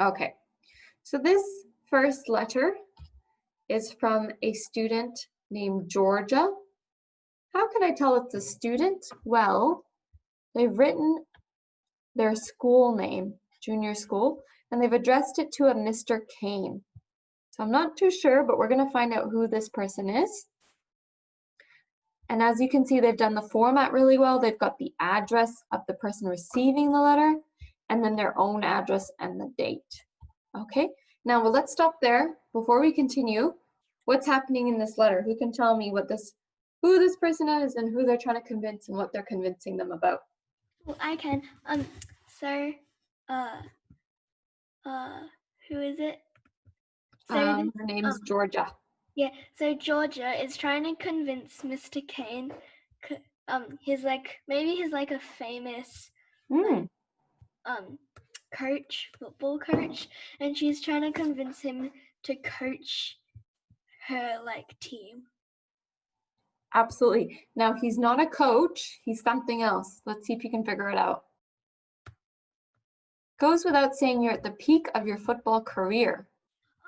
Okay, so this first letter is from a student named Georgia. How can I tell it's a student? Well, they've written their school name, junior school, and they've addressed it to a Mr. Kane. So I'm not too sure, but we're going to find out who this person is. And as you can see, they've done the format really well. They've got the address of the person receiving the letter, and then their own address and the date. Okay, now well, let's stop there. Before we continue, what's happening in this letter? Who can tell me who this person is and who they're trying to convince and what they're convincing them about? Well, I can. So, who is it? So her name's Georgia. Yeah. So Georgia is trying to convince Mr. Kane. He's like a famous football coach, and she's trying to convince him to coach her team. Absolutely. Now, he's not a coach, he's something else. Let's see if you can figure it out. Goes without saying you're at the peak of your football career.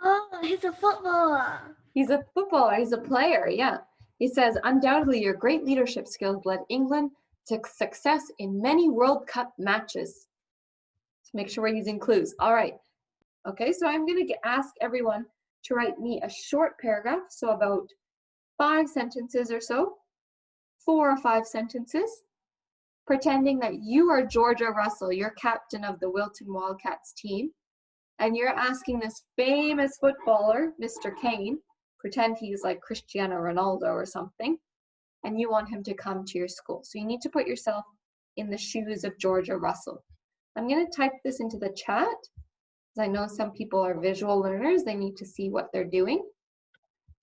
Oh, he's a footballer. He's a footballer, he's a player, yeah. He says, undoubtedly your great leadership skills led England to success in many World Cup matches. So make sure we're using clues. All right. Okay, so I'm going to ask everyone to write me a short paragraph, so about 5 sentences or so, 4 or 5 sentences, pretending that you are Georgia Russell, you're captain of the Wilton Wildcats team, and you're asking this famous footballer, Mr. Kane, pretend he's like Cristiano Ronaldo or something, and you want him to come to your school. So you need to put yourself in the shoes of Georgia Russell. I'm going to type this into the chat, because I know some people are visual learners. They need to see what they're doing.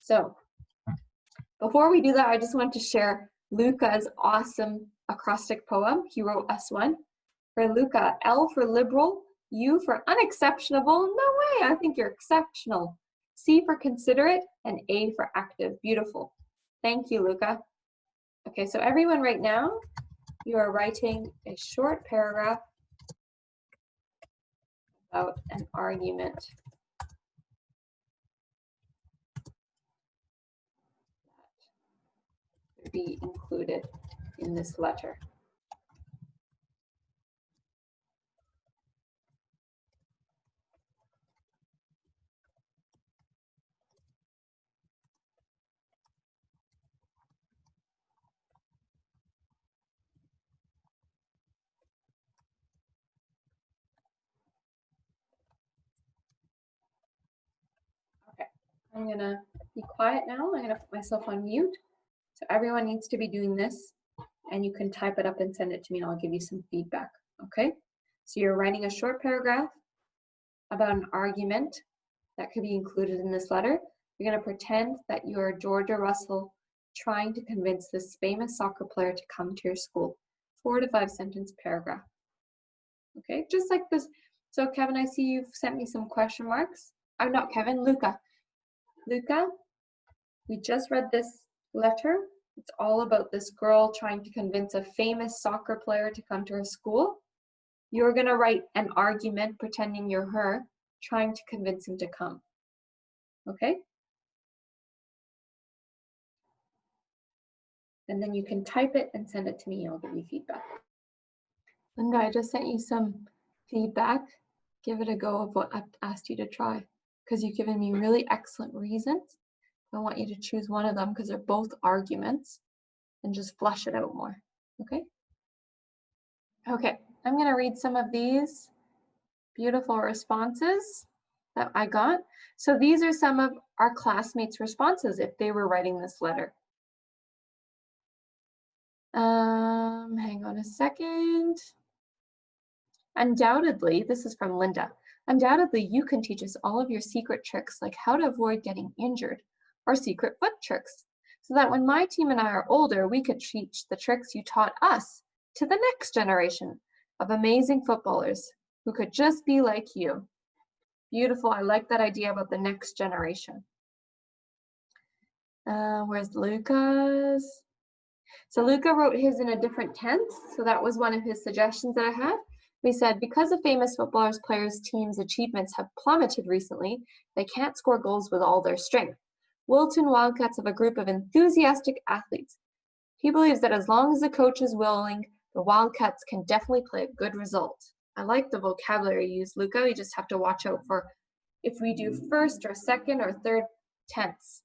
So before we do that, I just want to share Luca's awesome acrostic poem. He wrote us one. For Luca, L for liberal, U for unexceptionable. No way, I think you're exceptional. C for considerate, and A for active. Beautiful. Thank you, Luca. Okay, so everyone right now, you are writing a short paragraph about an argument that be included in this letter. Okay, I'm gonna be quiet now. I'm gonna put myself on mute. So everyone needs to be doing this, and you can type it up and send it to me, and I'll give you some feedback, okay? So you're writing a short paragraph about an argument that could be included in this letter. You're gonna pretend that you're Georgia Russell trying to convince this famous soccer player to come to your school. 4 to 5 sentence paragraph. Okay, just like this. So Kevin, I see you've sent me some question marks. I'm not Kevin, Luca. Luca, we just read this letter. It's all about this girl trying to convince a famous soccer player to come to her school. You're going to write an argument pretending you're her, trying to convince him to come. Okay? And then you can type it and send it to me. I'll give you feedback. Linda, I just sent you some feedback. Give it a go of what I've asked you to try, because you've given me really excellent reasons. I want you to choose one of them because they're both arguments, and just flush it out more, okay? Okay, I'm gonna read some of these beautiful responses that I got. So these are some of our classmates' responses if they were writing this letter. Hang on a second. Undoubtedly, this is from Linda. Undoubtedly, you can teach us all of your secret tricks, like how to avoid getting injured, or secret foot tricks, so that when my team and I are older, we could teach the tricks you taught us to the next generation of amazing footballers who could just be like you. Beautiful. I like that idea about the next generation. Where's Luca's? So Luca wrote his in a different tense, so that was one of his suggestions that I had. We said, because the famous footballers players' team's achievements have plummeted recently, they can't score goals with all their strength. Wilton Wildcats have a group of enthusiastic athletes. He believes that as long as the coach is willing, the Wildcats can definitely play a good result. I like the vocabulary you use, Luca. We just have to watch out for if we do first or second or third tense.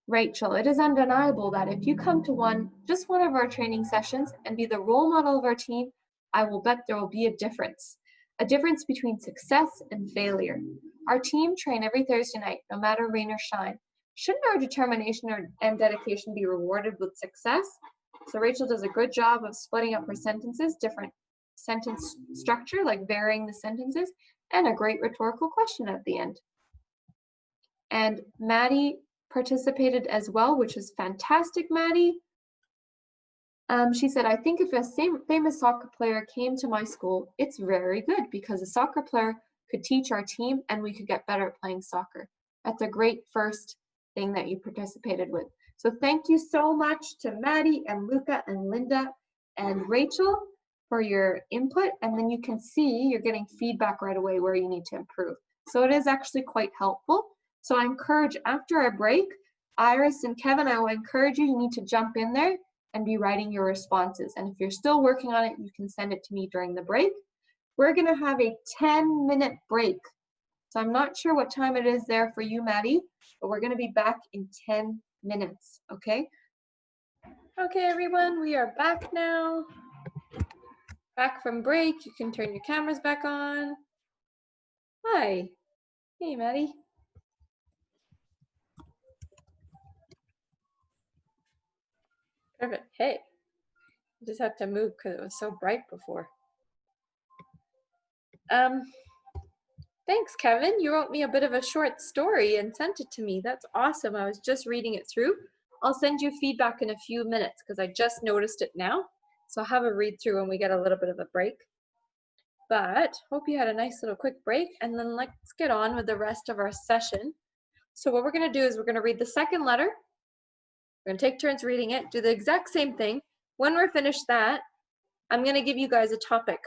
Rachel, it is undeniable that if you come to just one of our training sessions and be the role model of our team, I will bet there will be a difference between success and failure. Our team train every Thursday night, no matter rain or shine. Shouldn't our determination and dedication be rewarded with success? So Rachel does a good job of splitting up her sentences, different sentence structure, like varying the sentences, and a great rhetorical question at the end. And Maddie participated as well, which was fantastic, Maddie. She said, I think if a famous soccer player came to my school, it's very good because a soccer player could teach our team and we could get better at playing soccer. That's a great first thing that you participated with. So thank you so much to Maddie and Luca and Linda and Rachel for your input. And then you can see you're getting feedback right away where you need to improve. So it is actually quite helpful. So I encourage, after our break, Iris and Kevin, I will encourage you need to jump in there and be writing your responses. And if you're still working on it, you can send it to me during the break. We're gonna have a 10-minute break. So I'm not sure what time it is there for you, Maddie, but we're gonna be back in 10 minutes, okay? Okay, everyone, we are back now. Back from break, you can turn your cameras back on. Hi, hey, Maddie. Perfect, hey. I just had to move because it was so bright before. Thanks, Kevin. You wrote me a bit of a short story and sent it to me. That's awesome. I was just reading it through. I'll send you feedback in a few minutes because I just noticed it now. So I'll have a read through when we get a little bit of a break. But hope you had a nice little quick break, and then let's get on with the rest of our session. So what we're going to do is we're going to read the second letter. We're going to take turns reading it, do the exact same thing. When we're finished that, I'm going to give you guys a topic.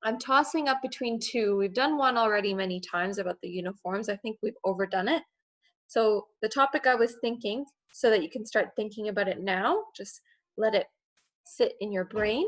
I'm tossing up between two. We've done one already many times about the uniforms. I think we've overdone it. So the topic I was thinking, so that you can start thinking about it now, just let it sit in your brain,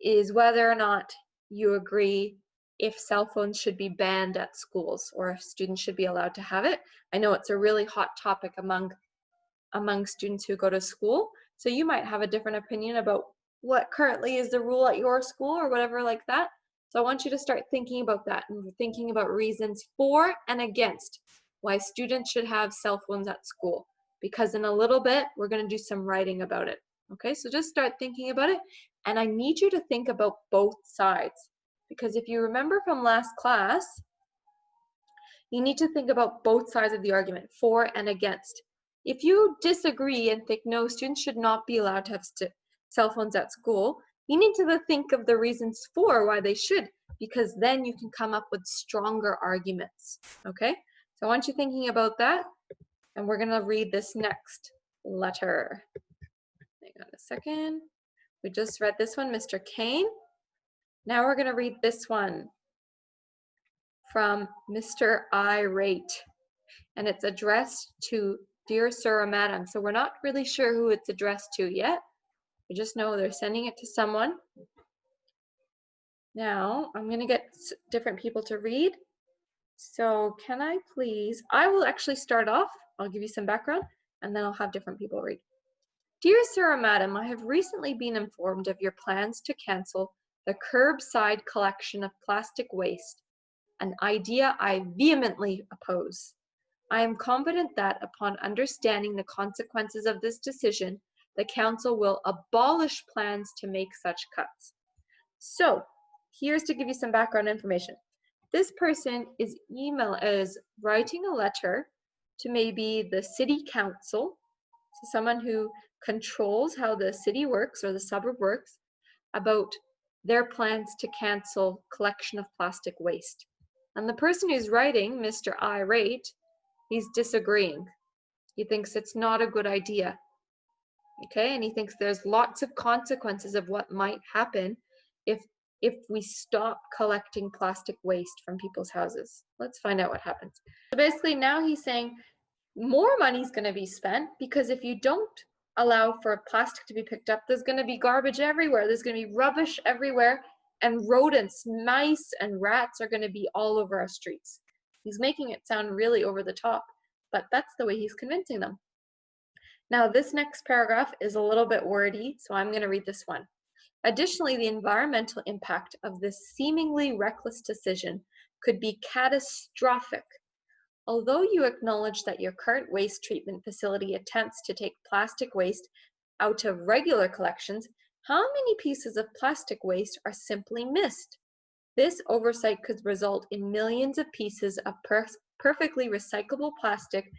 is whether or not you agree if cell phones should be banned at schools or if students should be allowed to have it. I know it's a really hot topic among students who go to school. So you might have a different opinion about what currently is the rule at your school or whatever like that. So I want you to start thinking about that and thinking about reasons for and against why students should have cell phones at school. Because in a little bit, we're going to do some writing about it. Okay, so just start thinking about it. And I need you to think about both sides. Because if you remember from last class, you need to think about both sides of the argument, for and against. If you disagree and think, no, students should not be allowed to have cell phones at school, you need to think of the reasons for why they should, because then you can come up with stronger arguments, okay? So I want you thinking about that, and we're gonna read this next letter. Hang on a second. We just read this one, Mr. Kane. Now we're gonna read this one from Mr. Irate, and it's addressed to Dear Sir or Madam. So we're not really sure who it's addressed to yet. We just know they're sending it to someone. Now, I'm going to get different people to read. So can I please, I will actually start off. I'll give you some background, and then I'll have different people read. Dear Sir or Madam, I have recently been informed of your plans to cancel the curbside collection of plastic waste, an idea I vehemently oppose. I am confident that upon understanding the consequences of this decision, the council will abolish plans to make such cuts. So here's to give you some background information. This person is writing a letter to maybe the city council, so someone who controls how the city works or the suburb works, about their plans to cancel collection of plastic waste. And the person who's writing, Mr. Irate, he's disagreeing. He thinks it's not a good idea. Okay, and he thinks there's lots of consequences of what might happen if we stop collecting plastic waste from people's houses? Let's find out what happens. So basically now he's saying more money is going to be spent, because if you don't allow for plastic to be picked up, there's going to be garbage everywhere. There's going to be rubbish everywhere, and rodents, mice, and rats are going to be all over our streets. He's making it sound really over the top, but that's the way he's convincing them. Now, this next paragraph is a little bit wordy, so I'm going to read this one. Additionally, the environmental impact of this seemingly reckless decision could be catastrophic. Although you acknowledge that your current waste treatment facility attempts to take plastic waste out of regular collections, how many pieces of plastic waste are simply missed? This oversight could result in millions of pieces of perfectly recyclable plastic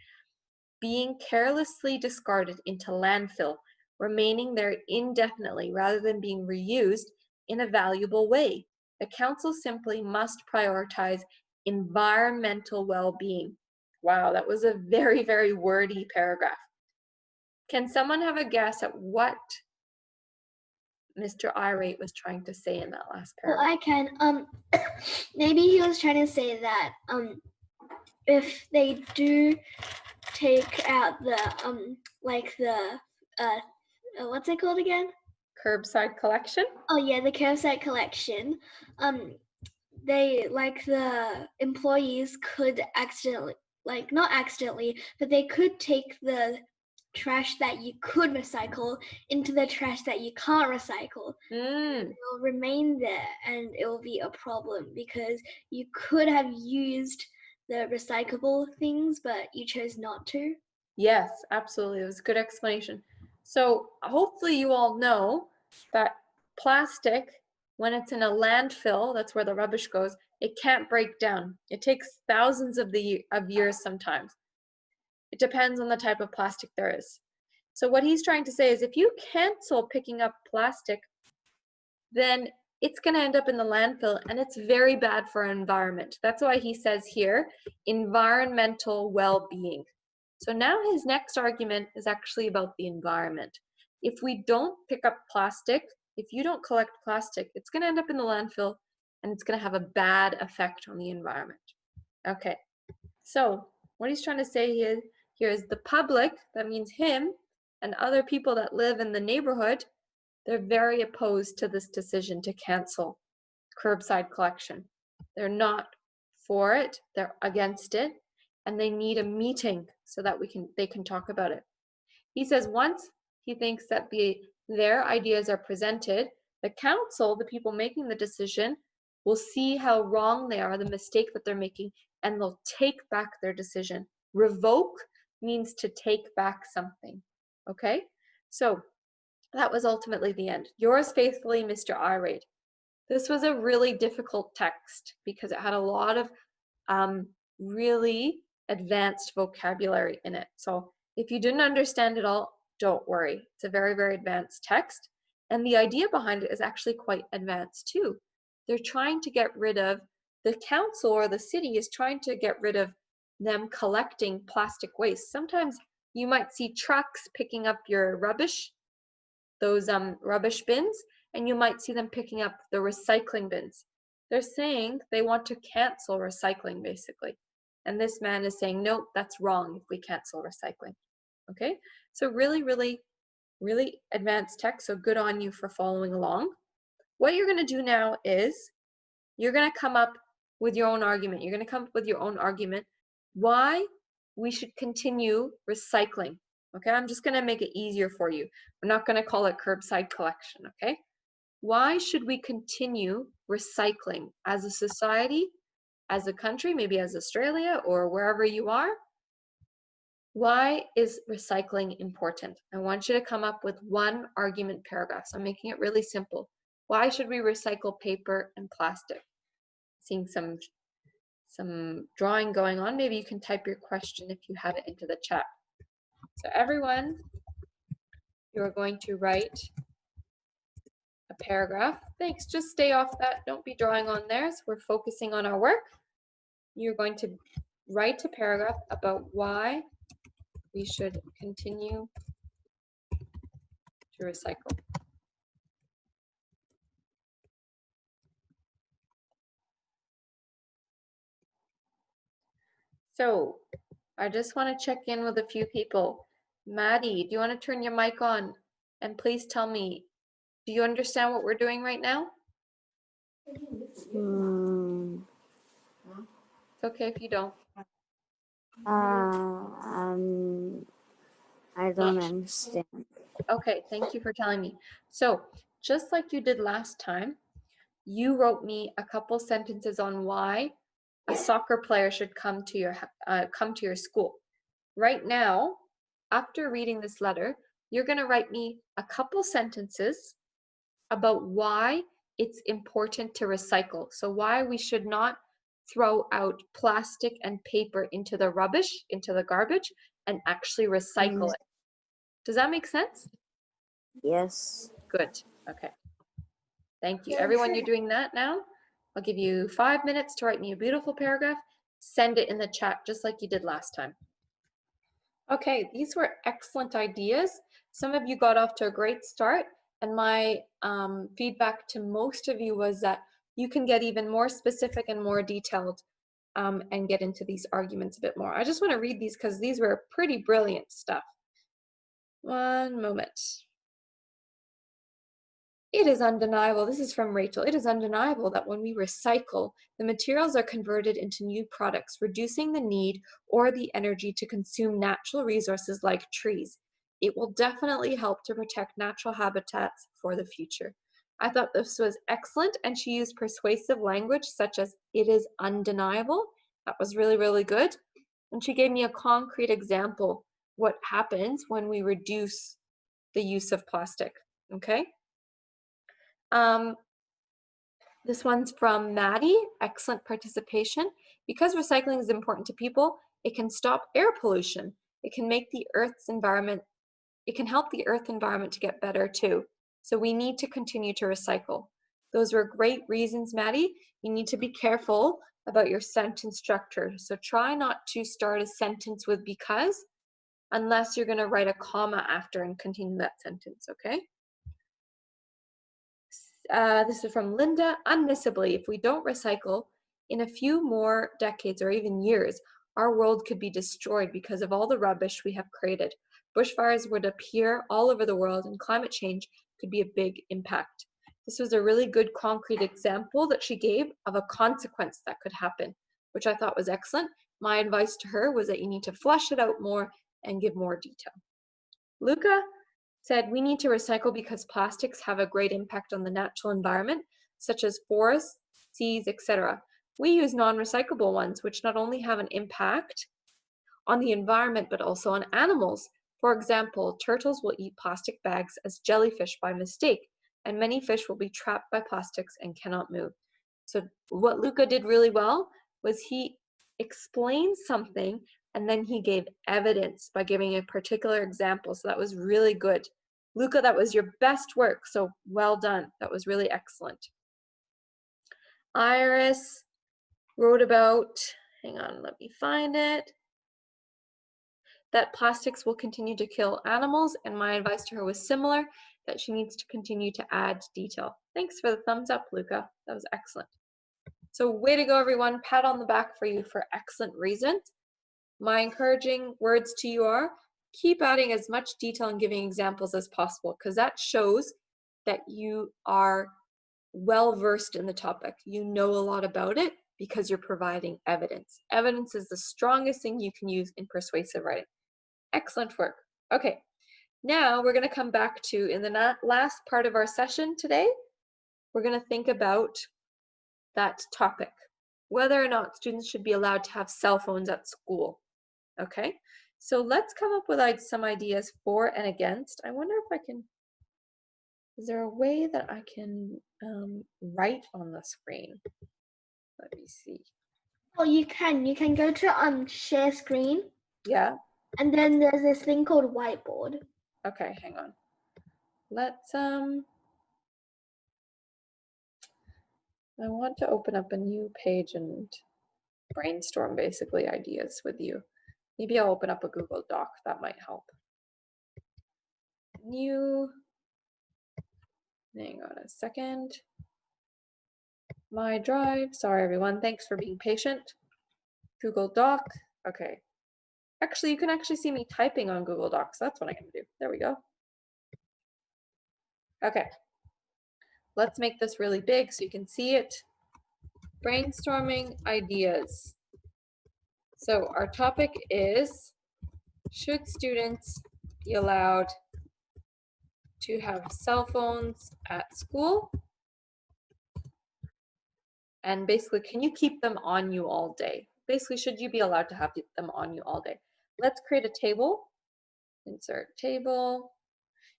being carelessly discarded into landfill, remaining there indefinitely rather than being reused in a valuable way. The council simply must prioritize environmental well-being. Wow, that was a very, very wordy paragraph. Can someone have a guess at what Mr. Irate was trying to say in that last paragraph? Well, I can. Maybe he was trying to say that if they do take out the what's it called again? Curbside collection? Oh yeah, the curbside collection. They the employees could accidentally, not accidentally, but they could take the trash that you could recycle into the trash that you can't recycle. It will remain there, and it will be a problem because you could have used the recyclable things, but you chose not to. Yes, absolutely. It was a good explanation. So hopefully you all know that plastic, when it's in a landfill, that's where the rubbish goes, it can't break down. It takes thousands of years sometimes. It depends on the type of plastic there is. So what he's trying to say is if you cancel picking up plastic, then it's going to end up in the landfill, and it's very bad for our environment. That's why he says here, environmental well-being. So now his next argument is actually about the environment. If we don't pick up plastic, if you don't collect plastic, it's going to end up in the landfill, and it's going to have a bad effect on the environment. Okay, so what he's trying to say here is the public, that means him and other people that live in the neighborhood, they're very opposed to this decision to cancel curbside collection. They're not for it, they're against it, and they need a meeting so that they can talk about it. He says once he thinks that their ideas are presented, the council, the people making the decision, will see how wrong they are, the mistake that they're making, and they'll take back their decision. Revoke means to take back something. Okay? So that was ultimately the end. Yours faithfully, Mr. Irate. This was a really difficult text because it had a lot of really advanced vocabulary in it. So if you didn't understand it all, don't worry. It's a very, very advanced text. And the idea behind it is actually quite advanced too. They're trying to get rid of, the council or the city is trying to get rid of them collecting plastic waste. Sometimes you might see trucks picking up your rubbish, those rubbish bins, and you might see them picking up the recycling bins. They're saying they want to cancel recycling, basically. And this man is saying, nope, that's wrong if we cancel recycling. Okay, so really, really, really advanced text, so good on you for following along. What you're going to do now is you're going to come up with your own argument. You're going to come up with your own argument why we should continue recycling. Okay, I'm just going to make it easier for you. We're not going to call it curbside collection, okay? Why should we continue recycling as a society, as a country, maybe as Australia or wherever you are? Why is recycling important? I want you to come up with one argument paragraph. So I'm making it really simple. Why should we recycle paper and plastic? Seeing some drawing going on. Maybe you can type your question if you have it into the chat. So everyone, you're going to write a paragraph. Thanks, just stay off that. Don't be drawing on there. So we're focusing on our work. You're going to write a paragraph about why we should continue to recycle. So I just want to check in with a few people. Maddie, do you want to turn your mic on? And please tell me, do you understand what we're doing right now? It's okay if you don't. I don't understand. Okay, thank you for telling me. So just like you did last time, you wrote me a couple sentences on why a soccer player should come to your school. Right now, after reading this letter, you're going to write me a couple sentences about why it's important to recycle. So why we should not throw out plastic and paper into the rubbish, into the garbage, and actually recycle it. Does that make sense? Yes. Good. Okay. Thank you. Everyone, you're doing that now. I'll give you 5 minutes to write me a beautiful paragraph. Send it in the chat just like you did last time. Okay, these were excellent ideas. Some of you got off to a great start, and my feedback to most of you was that you can get even more specific and more detailed and get into these arguments a bit more. I just want to read these because these were pretty brilliant stuff. One moment. It is undeniable, this is from Rachel, it is undeniable that when we recycle, the materials are converted into new products, reducing the need or the energy to consume natural resources like trees. It will definitely help to protect natural habitats for the future. I thought this was excellent, and she used persuasive language such as it is undeniable. That was really, really good. And she gave me a concrete example what happens when we reduce the use of plastic, okay? This one's from Maddie, excellent participation. Because recycling is important to people, it can stop air pollution. It can make the Earth's environment, it can help the Earth environment to get better too. So we need to continue to recycle. Those were great reasons, Maddie. You need to be careful about your sentence structure. So try not to start a sentence with because, unless you're gonna write a comma after and continue that sentence, okay? This is from Linda. Unmissably, if we don't recycle, in a few more decades or even years, our world could be destroyed because of all the rubbish we have created. Bushfires would appear all over the world, and climate change could be a big impact. This was a really good concrete example that she gave of a consequence that could happen, which I thought was excellent. My advice to her was that you need to flesh it out more and give more detail. Luca said we need to recycle because plastics have a great impact on the natural environment, such as forests, seas, etc. We use non-recyclable ones, which not only have an impact on the environment, but also on animals. For example, turtles will eat plastic bags as jellyfish by mistake, and many fish will be trapped by plastics and cannot move. So what Luca did really well was he explained something and then he gave evidence by giving a particular example. So that was really good. Luca, that was your best work. So well done. That was really excellent. Iris wrote about, hang on, let me find it, that plastics will continue to kill animals. And my advice to her was similar, that she needs to continue to add detail. Thanks for the thumbs up, Luca. That was excellent. So way to go, everyone. Pat on the back for you for excellent reasons. My encouraging words to you are keep adding as much detail and giving examples as possible, because that shows that you are well versed in the topic. You know a lot about it because you're providing evidence. Evidence is the strongest thing you can use in persuasive writing. Excellent work. Okay, now we're going to come back to, in the last part of our session today, we're going to think about that topic, whether or not students should be allowed to have cell phones at school. Okay, so let's come up with some ideas for and against. I wonder if I can, is there a way that I can write on the screen? Let me see. Oh, you can go to share screen. Yeah. And then there's this thing called whiteboard. Okay, hang on. Let's I want to open up a new page and brainstorm basically ideas with you. Maybe I'll open up a Google Doc, that might help. New, hang on a second. My Drive, sorry everyone, thanks for being patient. Google Doc, Okay. Actually, you can actually see me typing on Google Docs. That's what I'm going to do. There we go. Okay. Let's make this really big so you can see it. Brainstorming ideas. So our topic is, should students be allowed to have cell phones at school? And basically, can you keep them on you all day? Basically, should you be allowed to have them on you all day? Let's create a table. Insert table.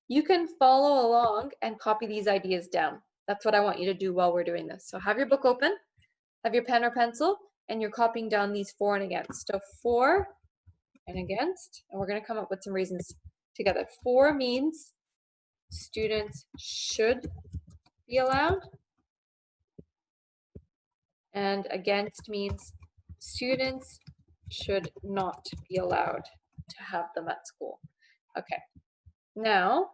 You can follow along and copy these ideas down. That's what I want you to do while we're doing this. So have your book open, have your pen or pencil, and you're copying down these for and against. So for and against, and we're going to come up with some reasons together. For means students should be allowed, and against means students should not be allowed to have them at school. Okay, now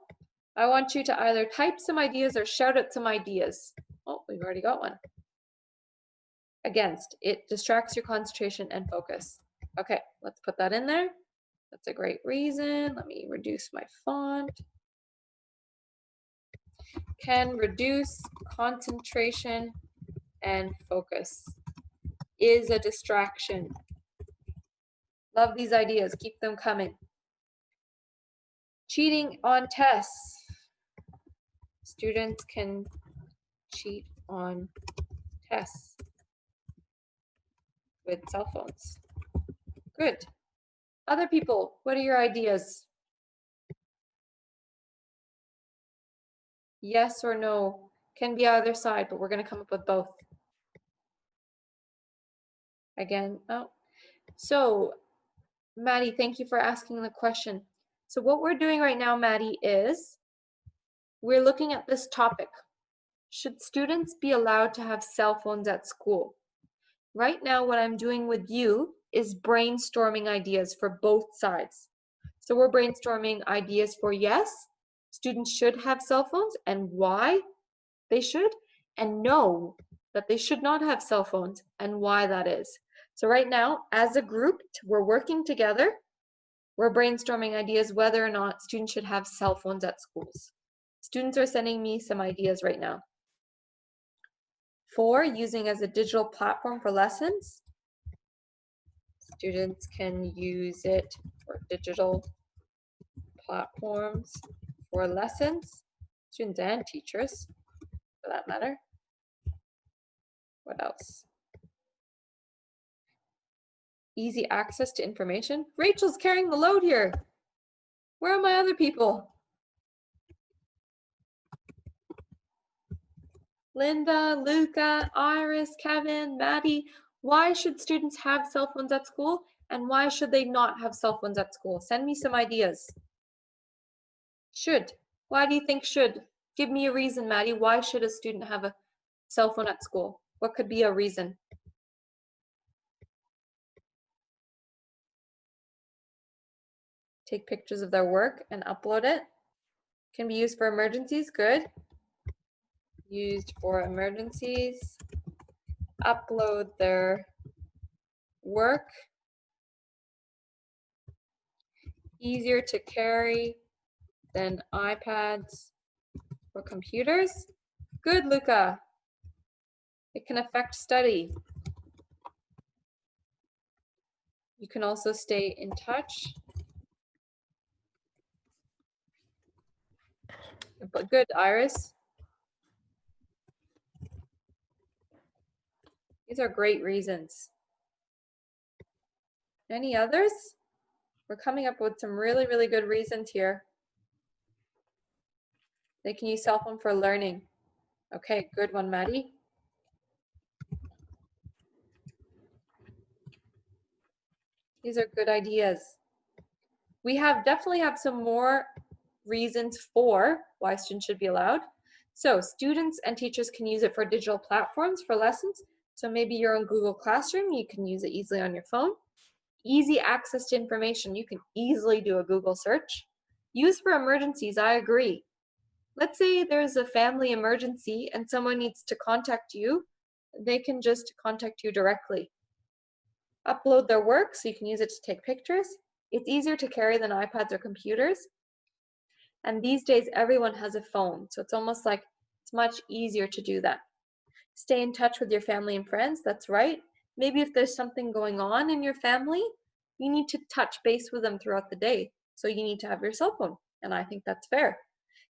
I want you to either type some ideas or shout out some ideas. Oh, we've already got one. Against, it distracts your concentration and focus. Okay, let's put that in there. That's a great reason. Let me reduce my font. Can reduce concentration and focus. Is a distraction. Love these ideas. Keep them coming. Cheating on tests. Students can cheat on tests with cell phones. Good. Other people, what are your ideas? Yes or no? Can be either side, but we're going to come up with both. Again, oh. So, Maddie, thank you for asking the question. So what we're doing right now, Maddie, is we're looking at this topic. Should students be allowed to have cell phones at school? Right now, what I'm doing with you is brainstorming ideas for both sides. So we're brainstorming ideas for yes, students should have cell phones and why they should, and no, that they should not have cell phones and why that is. So right now, as a group, we're working together. We're brainstorming ideas whether or not students should have cell phones at schools. Students are sending me some ideas right now. 4, using as a digital platform for lessons. Students can use it for digital platforms for lessons, students and teachers, for that matter. What else? Easy access to information. Rachel's carrying the load here. Where are my other people? Linda, Luca, Iris, Kevin, Maddie. Why should students have cell phones at school? And why should they not have cell phones at school? Send me some ideas. Should. Why do you think should? Give me a reason, Maddie. Why should a student have a cell phone at school? What could be a reason? Take pictures of their work and upload it. Can be used for emergencies. Good. Used for emergencies. Upload their work. Easier to carry than iPads or computers. Good, Luca. It can affect study. You can also stay in touch. But good, Iris. These are great reasons. Any others? We're coming up with some really, really good reasons here. They can use cell phone for learning. Okay, good one, Maddie. These are good ideas. We definitely have some more reasons for why students should be allowed. So students and teachers can use it for digital platforms for lessons. So maybe you're on Google Classroom, you can use it easily on your phone. Easy access to information, you can easily do a Google search. Use for emergencies, I agree. Let's say there's a family emergency and someone needs to contact you, they can just contact you directly. upload their work so you can use it to take pictures. It's easier to carry than iPads or computers. And these days, everyone has a phone, so it's almost like it's much easier to do that. Stay in touch with your family and friends, that's right. Maybe if there's something going on in your family, you need to touch base with them throughout the day. So you need to have your cell phone, and I think that's fair.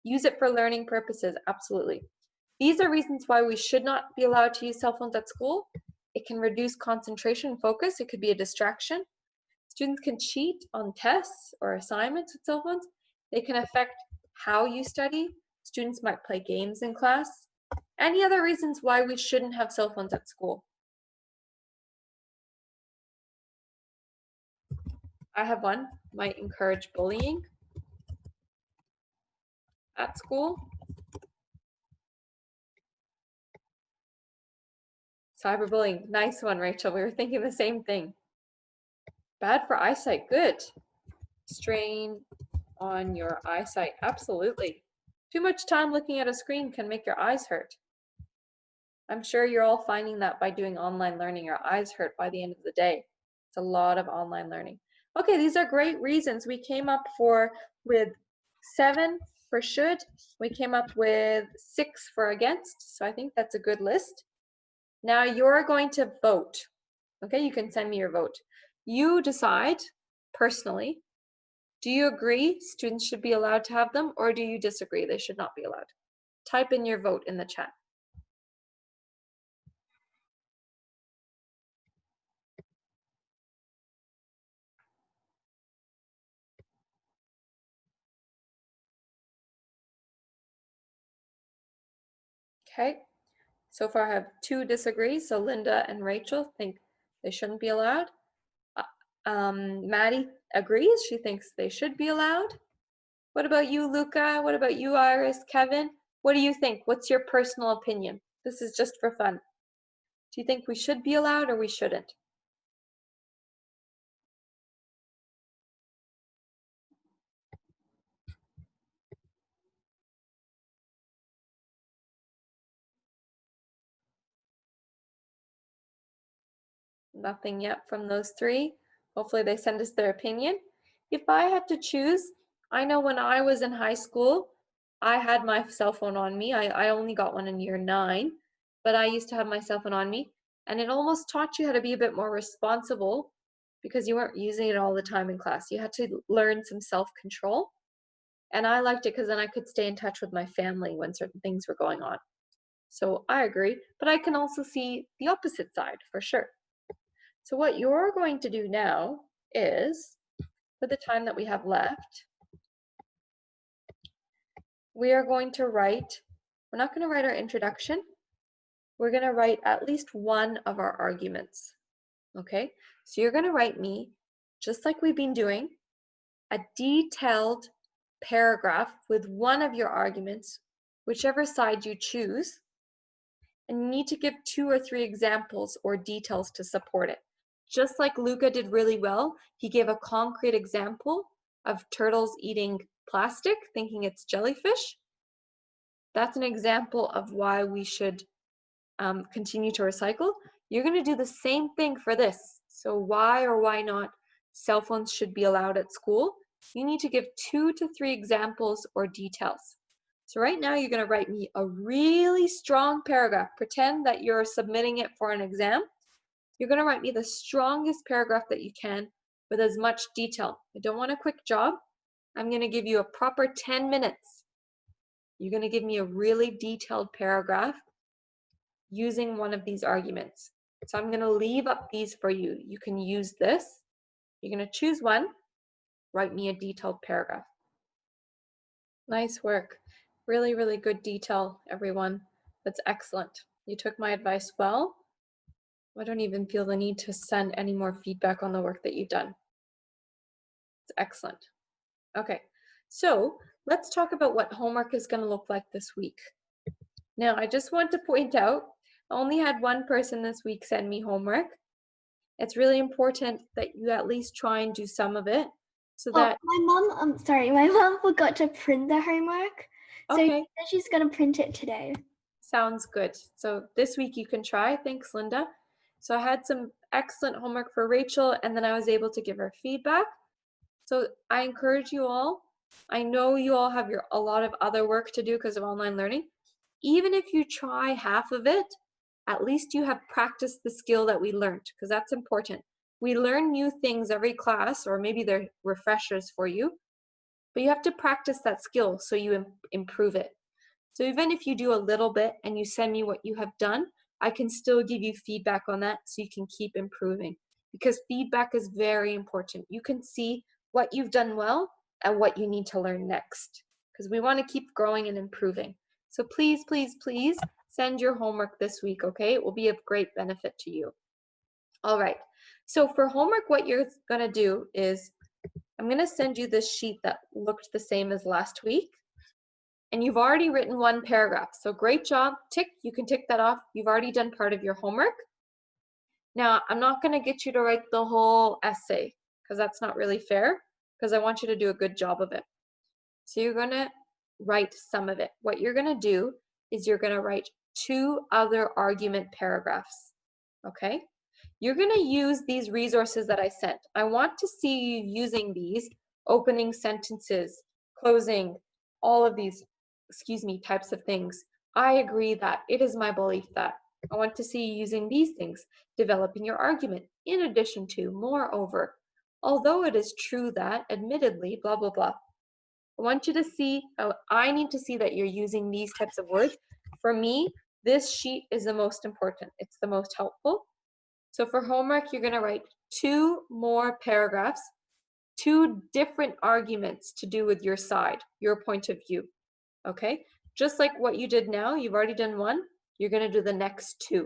Use it for learning purposes, absolutely. These are reasons why we should not be allowed to use cell phones at school. It can reduce concentration and focus. It could be a distraction. Students can cheat on tests or assignments with cell phones. They can affect how you study. Students might play games in class. Any other reasons why we shouldn't have cell phones at school? I have one. Might encourage bullying at school. Cyberbullying, nice one, Rachel. We were thinking the same thing. Bad for eyesight, good. Strain on your eyesight, absolutely. Too much time looking at a screen can make your eyes hurt. I'm sure you're all finding that by doing online learning, your eyes hurt by the end of the day. It's a lot of online learning. Okay, these are great reasons. We came up with 7 for should. We came up with 6 for against. So I think that's a good list. Now you're going to vote. Okay, you can send me your vote. You decide personally, do you agree students should be allowed to have them, or do you disagree they should not be allowed? Type in your vote in the chat. Okay, so far I have 2 disagree. So Linda and Rachel think they shouldn't be allowed. Maddie agrees. She thinks they should be allowed. What about you, Luca? What about you, Iris? Kevin? What do you think? What's your personal opinion? This is just for fun. Do you think we should be allowed or we shouldn't? Nothing yet from those 3. Hopefully they send us their opinion. If I had to choose, I know when I was in high school, I had my cell phone on me. I only got one in year 9, but I used to have my cell phone on me, and it almost taught you how to be a bit more responsible because you weren't using it all the time in class. You had to learn some self-control, and I liked it because then I could stay in touch with my family when certain things were going on. So I agree, but I can also see the opposite side for sure. So what you're going to do now is, for the time that we have left, we are going to write, we're not going to write our introduction, we're going to write at least one of our arguments, okay? So you're going to write me, just like we've been doing, a detailed paragraph with one of your arguments, whichever side you choose, and you need to give 2 or 3 examples or details to support it. Just like Luca did really well, he gave a concrete example of turtles eating plastic, thinking it's jellyfish. That's an example of why we should continue to recycle. You're going to do the same thing for this. So why or why not cell phones should be allowed at school? You need to give 2 to 3 examples or details. So right now you're going to write me a really strong paragraph. Pretend that you're submitting it for an exam. You're going to write me the strongest paragraph that you can with as much detail. I don't want a quick job. I'm going to give you a proper 10 minutes. You're going to give me a really detailed paragraph using one of these arguments. So I'm going to leave up these for you. You can use this. You're going to choose one. Write me a detailed paragraph. Nice work. Really, really good detail, everyone. That's excellent. You took my advice well. I don't even feel the need to send any more feedback on the work that you've done. It's excellent. Okay, so let's talk about what homework is going to look like this week. Now, I just want to point out, I only had one person this week send me homework. It's really important that you at least try and do some of it so that... my mom forgot to print the homework. Okay. So she's going to print it today. Sounds good. So this week you can try. Thanks, Linda. So I had some excellent homework for Rachel, and then I was able to give her feedback. So I encourage you all. I know you all have a lot of other work to do because of online learning. Even if you try half of it, at least you have practiced the skill that we learned, because that's important. We learn new things every class, or maybe they're refreshers for you, but you have to practice that skill so you improve it. So even if you do a little bit and you send me what you have done, I can still give you feedback on that so you can keep improving, because feedback is very important. You can see what you've done well and what you need to learn next, because we want to keep growing and improving. So please, please, please send your homework this week, okay? It will be of great benefit to you. All right, so for homework, what you're gonna do is, I'm gonna send you this sheet that looked the same as last week, and you've already written one paragraph. So great job, tick, you can tick that off. You've already done part of your homework. Now, I'm not gonna get you to write the whole essay, because that's not really fair, because I want you to do a good job of it. So you're gonna write some of it. What you're gonna do is you're gonna write 2 other argument paragraphs, okay? You're gonna use these resources that I sent. I want to see you using these opening sentences, closing, all of these, types of things. I agree that, it is my belief that. I want to see you using these things, developing your argument, in addition to, moreover, although it is true that, admittedly, blah, blah, blah. I want you to see, I need to see that you're using these types of words. For me, this sheet is the most important. It's the most helpful. So for homework, you're gonna write 2 more paragraphs, 2 different arguments to do with your side, your point of view, okay? Just like what you did now, you've already done 1, you're gonna do the next 2,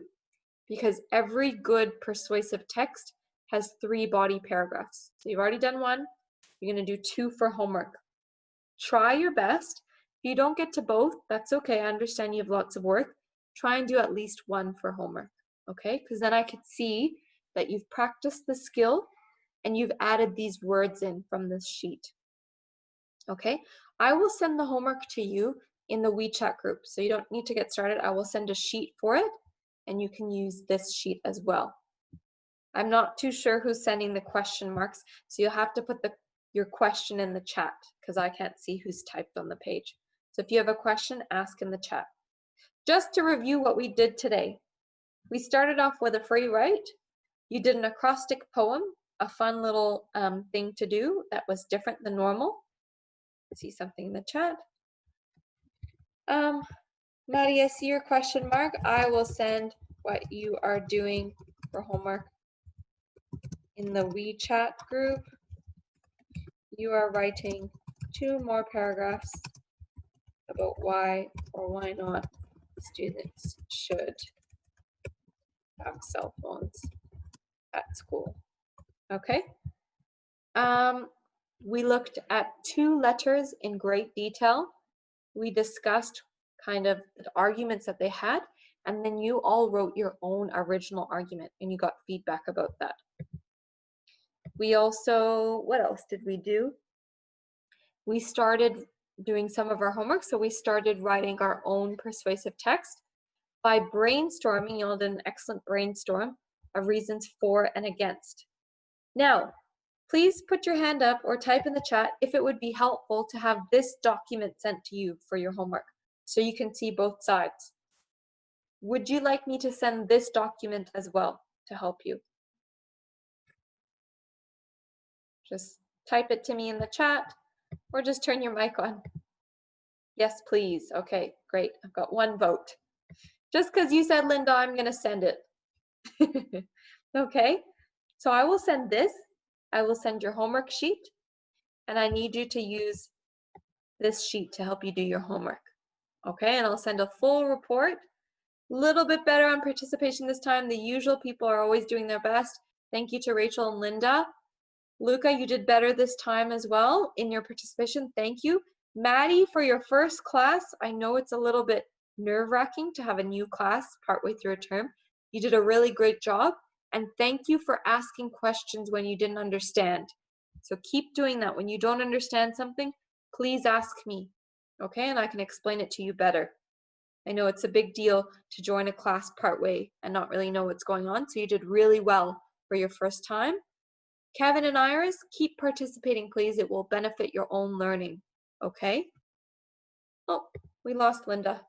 because every good persuasive text has 3 body paragraphs. So you've already done 1, you're gonna do 2 for homework. Try your best. If you don't get to both, that's okay. I understand you have lots of work. Try and do at least 1 for homework, okay? Because then I could see that you've practiced the skill and you've added these words in from this sheet, okay? I will send the homework to you in the WeChat group, so you don't need to get started. I will send a sheet for it, and you can use this sheet as well. I'm not too sure who's sending the question marks, so you'll have to put your question in the chat, because I can't see who's typed on the page. So if you have a question, ask in the chat. Just to review what we did today, we started off with a free write. You did an acrostic poem, a fun little thing to do that was different than normal. I see something in the chat. Maddie, I see your question mark. I will send what you are doing for homework in the WeChat group. You are writing 2 more paragraphs about why or why not students should have cell phones at school. Okay. We looked at 2 letters in great detail. We discussed kind of the arguments that they had, and then you all wrote your own original argument and you got feedback about that. We also, what else did we do? We started doing some of our homework, so we started writing our own persuasive text by brainstorming. You all did an excellent brainstorm of reasons for and against. Now, please put your hand up or type in the chat if it would be helpful to have this document sent to you for your homework so you can see both sides. Would you like me to send this document as well to help you? Just type it to me in the chat or just turn your mic on. Yes, please. Okay, great. I've got 1 vote. Just because you said, Linda, I'm going to send it. Okay, so I will send this. I will send your homework sheet, and I need you to use this sheet to help you do your homework. Okay, and I'll send a full report. A little bit better on participation this time. The usual people are always doing their best. Thank you to Rachel and Linda. Luca, you did better this time as well in your participation. Thank you. Maddie, for your first class, I know it's a little bit nerve-wracking to have a new class partway through a term. You did a really great job, and thank you for asking questions when you didn't understand. So keep doing that. When you don't understand something, please ask me, okay? And I can explain it to you better. I know it's a big deal to join a class partway and not really know what's going on, so you did really well for your first time. Kevin and Iris, keep participating, please. It will benefit your own learning, okay? Oh, we lost Linda.